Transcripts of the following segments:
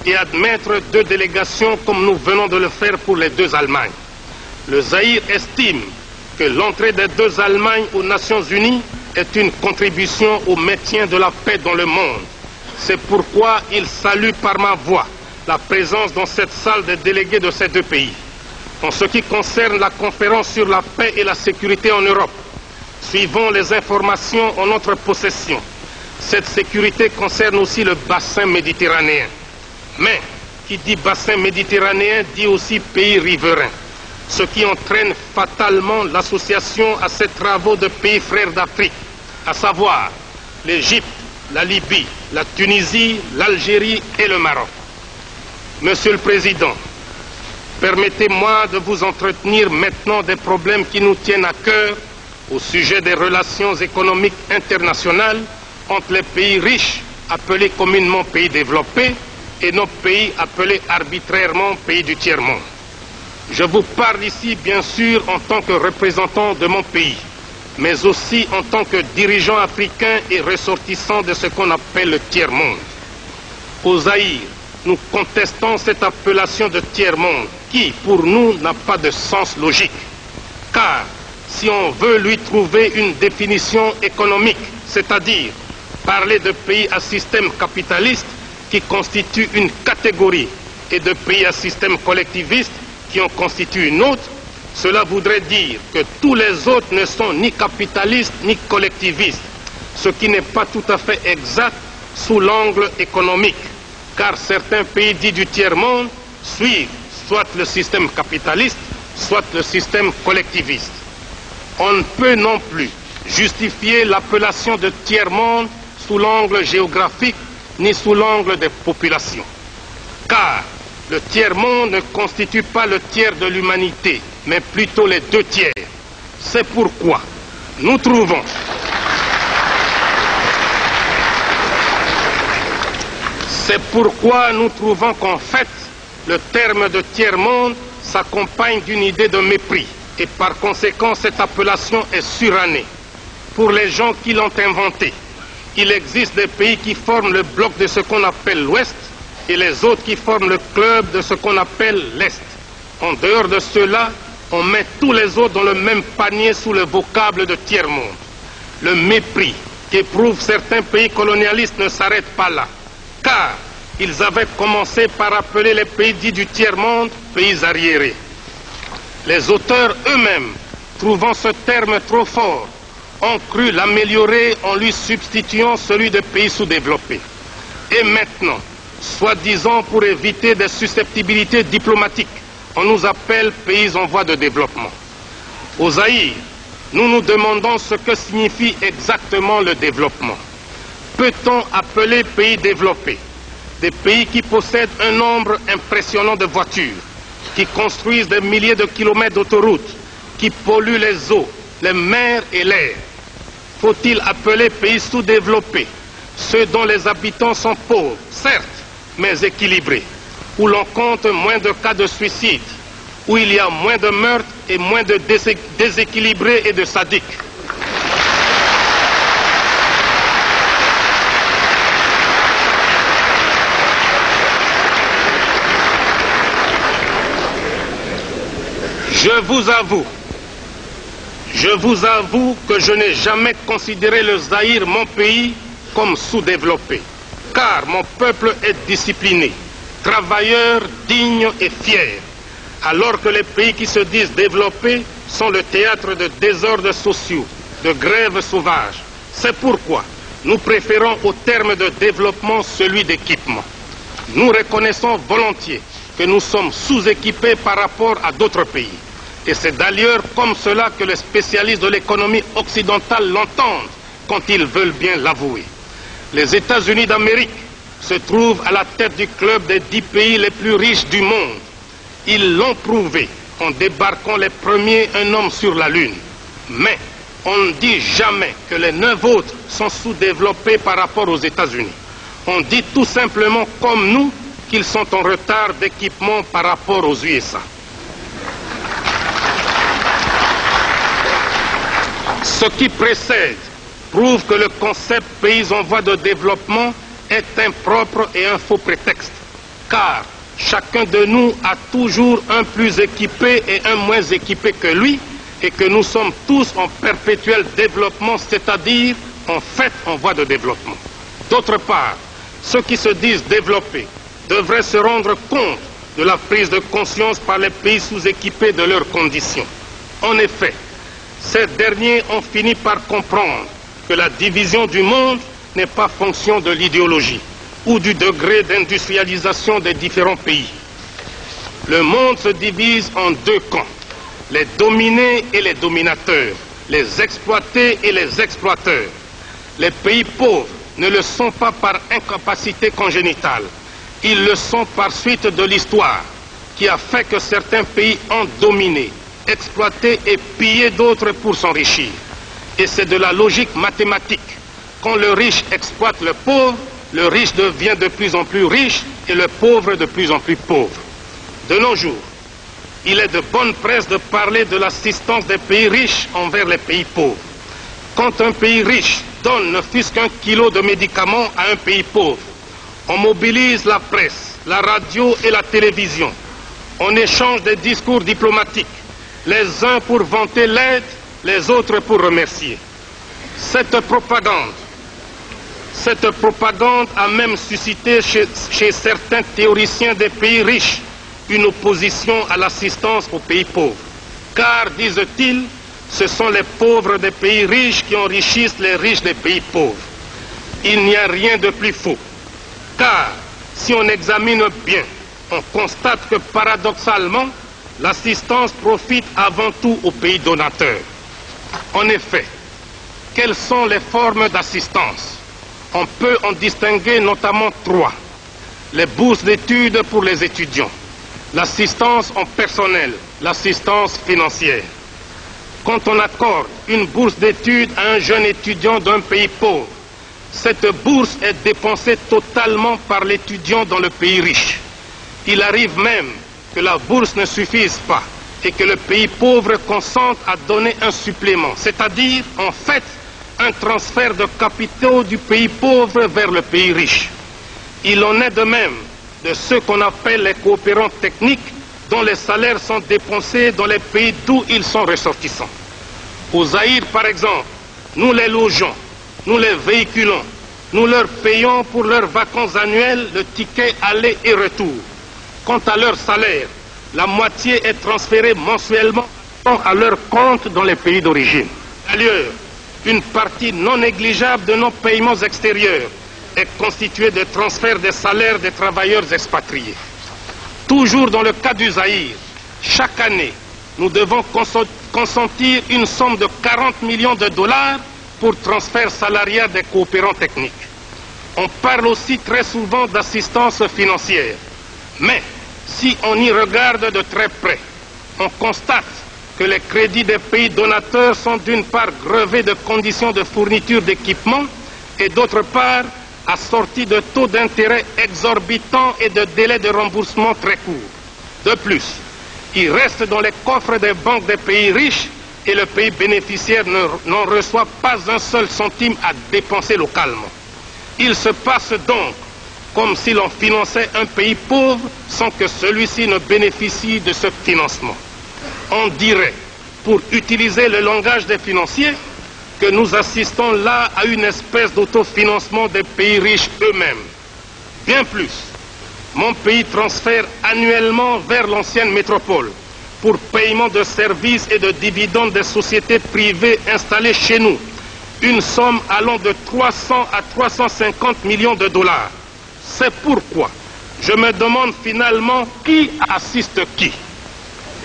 et admettre 2 délégations comme nous venons de le faire pour les 2 Allemagnes. Le Zaïre estime que l'entrée des 2 Allemagnes aux Nations Unies est une contribution au maintien de la paix dans le monde. C'est pourquoi il salue par ma voix la présence dans cette salle des délégués de ces 2 pays. En ce qui concerne la conférence sur la paix et la sécurité en Europe, suivant les informations en notre possession, cette sécurité concerne aussi le bassin méditerranéen. Mais qui dit bassin méditerranéen dit aussi pays riverains, ce qui entraîne fatalement l'association à ces travaux de pays frères d'Afrique, à savoir l'Égypte, la Libye, la Tunisie, l'Algérie et le Maroc. Monsieur le Président, permettez-moi de vous entretenir maintenant des problèmes qui nous tiennent à cœur au sujet des relations économiques internationales entre les pays riches, appelés communément pays développés, et nos pays appelés arbitrairement pays du tiers-monde. Je vous parle ici, bien sûr, en tant que représentant de mon pays, mais aussi en tant que dirigeant africain et ressortissant de ce qu'on appelle le tiers-monde. Au Zaïre, nous contestons cette appellation de tiers-monde qui, pour nous, n'a pas de sens logique. Car, si on veut lui trouver une définition économique, c'est-à-dire parler de pays à système capitaliste qui constitue une catégorie et de pays à système collectiviste qui en constitue une autre, cela voudrait dire que tous les autres ne sont ni capitalistes ni collectivistes, ce qui n'est pas tout à fait exact sous l'angle économique, car certains pays dits du tiers-monde suivent soit le système capitaliste, soit le système collectiviste. On ne peut non plus justifier l'appellation de tiers-monde sous l'angle géographique ni sous l'angle des populations. Car le tiers-monde ne constitue pas le tiers de l'humanité, mais plutôt les 2 tiers. C'est pourquoi nous trouvons qu'en fait, le terme de tiers-monde s'accompagne d'une idée de mépris. Et par conséquent, cette appellation est surannée. Pour les gens qui l'ont inventée, il existe des pays qui forment le bloc de ce qu'on appelle l'Ouest et les autres qui forment le club de ce qu'on appelle l'Est. En dehors de cela, on met tous les autres dans le même panier sous le vocable de tiers-monde. Le mépris qu'éprouvent certains pays colonialistes ne s'arrête pas là, car ils avaient commencé par appeler les pays dits du tiers-monde pays arriérés. Les auteurs eux-mêmes, trouvant ce terme trop fort, ont cru l'améliorer en lui substituant celui de pays sous-développés. Et maintenant, soi-disant pour éviter des susceptibilités diplomatiques, on nous appelle pays en voie de développement. Au Zaïre, nous nous demandons ce que signifie exactement le développement. Peut-on appeler pays développés des pays qui possèdent un nombre impressionnant de voitures, qui construisent des milliers de kilomètres d'autoroutes, qui polluent les eaux, les mers et l'air? Faut-il appeler pays sous-développés ceux dont les habitants sont pauvres, certes, mais équilibrés, où l'on compte moins de cas de suicide, où il y a moins de meurtres et moins de déséquilibrés et de sadiques? Je vous avoue que je n'ai jamais considéré le Zaïre, mon pays, comme sous-développé, car mon peuple est discipliné, travailleur, digne et fier, alors que les pays qui se disent développés sont le théâtre de désordres sociaux, de grèves sauvages. C'est pourquoi nous préférons au terme de développement celui d'équipement. Nous reconnaissons volontiers que nous sommes sous-équipés par rapport à d'autres pays. Et c'est d'ailleurs comme cela que les spécialistes de l'économie occidentale l'entendent quand ils veulent bien l'avouer. Les États-Unis d'Amérique se trouvent à la tête du club des 10 pays les plus riches du monde. Ils l'ont prouvé en débarquant les premiers un homme sur la Lune. Mais on ne dit jamais que les 9 autres sont sous-développés par rapport aux États-Unis. On dit tout simplement comme nous qu'ils sont en retard d'équipement par rapport aux USA. Ce qui précède prouve que le concept pays en voie de développement est impropre et un faux prétexte, car chacun de nous a toujours un plus équipé et un moins équipé que lui, et que nous sommes tous en perpétuel développement, c'est-à-dire en fait en voie de développement. D'autre part, ceux qui se disent développés devraient se rendre compte de la prise de conscience par les pays sous-équipés de leurs conditions. En effet, ces derniers ont fini par comprendre que la division du monde n'est pas fonction de l'idéologie ou du degré d'industrialisation des différents pays. Le monde se divise en deux camps, les dominés et les dominateurs, les exploités et les exploiteurs. Les pays pauvres ne le sont pas par incapacité congénitale, ils le sont par suite de l'histoire qui a fait que certains pays ont dominé, exploité et pillé d'autres pour s'enrichir. Et c'est de la logique mathématique. Quand le riche exploite le pauvre, le riche devient de plus en plus riche et le pauvre de plus en plus pauvre. De nos jours, il est de bonne presse de parler de l'assistance des pays riches envers les pays pauvres. Quand un pays riche donne ne fût-ce qu'un kilo de médicaments à un pays pauvre, on mobilise la presse, la radio et la télévision. On échange des discours diplomatiques, les uns pour vanter l'aide, les autres pour remercier. Cette propagande a même suscité chez certains théoriciens des pays riches une opposition à l'assistance aux pays pauvres. Car, disent-ils, ce sont les pauvres des pays riches qui enrichissent les riches des pays pauvres. Il n'y a rien de plus faux. Car, si on examine bien, on constate que paradoxalement, l'assistance profite avant tout aux pays donateurs. En effet, quelles sont les formes d'assistance? On peut en distinguer notamment trois. Les bourses d'études pour les étudiants, l'assistance en personnel, l'assistance financière. Quand on accorde une bourse d'études à un jeune étudiant d'un pays pauvre, cette bourse est dépensée totalement par l'étudiant dans le pays riche. Il arrive même que la bourse ne suffise pas et que le pays pauvre consente à donner un supplément, c'est-à-dire, en fait, un transfert de capitaux du pays pauvre vers le pays riche. Il en est de même de ceux qu'on appelle les coopérants techniques, dont les salaires sont dépensés dans les pays d'où ils sont ressortissants. Au Zaïre, par exemple, nous les logeons, nous les véhiculons, nous leur payons pour leurs vacances annuelles le ticket aller et retour. Quant à leur salaire, la moitié est transférée mensuellement à leur compte dans les pays d'origine. D'ailleurs, une partie non négligeable de nos paiements extérieurs est constituée de transferts des salaires des travailleurs expatriés. Toujours dans le cas du Zaïre, chaque année, nous devons consentir une somme de 40 millions de dollars pour transfert salarial des coopérants techniques. On parle aussi très souvent d'assistance financière. Mais si on y regarde de très près, on constate que les crédits des pays donateurs sont d'une part grevés de conditions de fourniture d'équipements et d'autre part assortis de taux d'intérêt exorbitants et de délais de remboursement très courts. De plus, il reste dans les coffres des banques des pays riches et le pays bénéficiaire n'en reçoit pas un seul centime à dépenser localement. Il se passe donc comme si l'on finançait un pays pauvre sans que celui-ci ne bénéficie de ce financement. On dirait, pour utiliser le langage des financiers, que nous assistons là à une espèce d'autofinancement des pays riches eux-mêmes. Bien plus, mon pays transfère annuellement vers l'ancienne métropole, pour paiement de services et de dividendes des sociétés privées installées chez nous, une somme allant de 300 à 350 millions de dollars. C'est pourquoi je me demande finalement qui assiste qui.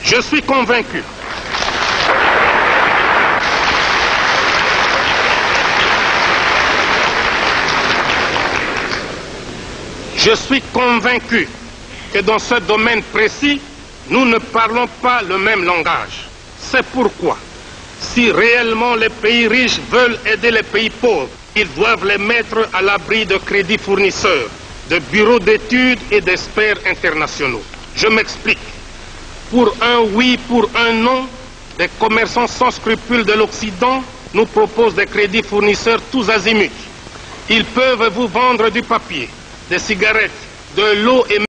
Je suis convaincu. Je suis convaincu que dans ce domaine précis, nous ne parlons pas le même langage. C'est pourquoi, si réellement les pays riches veulent aider les pays pauvres, ils doivent les mettre à l'abri de crédits fournisseurs, de bureaux d'études et d'experts internationaux. Je m'explique. Pour un oui, pour un non, des commerçants sans scrupules de l'Occident nous proposent des crédits fournisseurs tous azimuts. Ils peuvent vous vendre du papier, des cigarettes, de l'eau et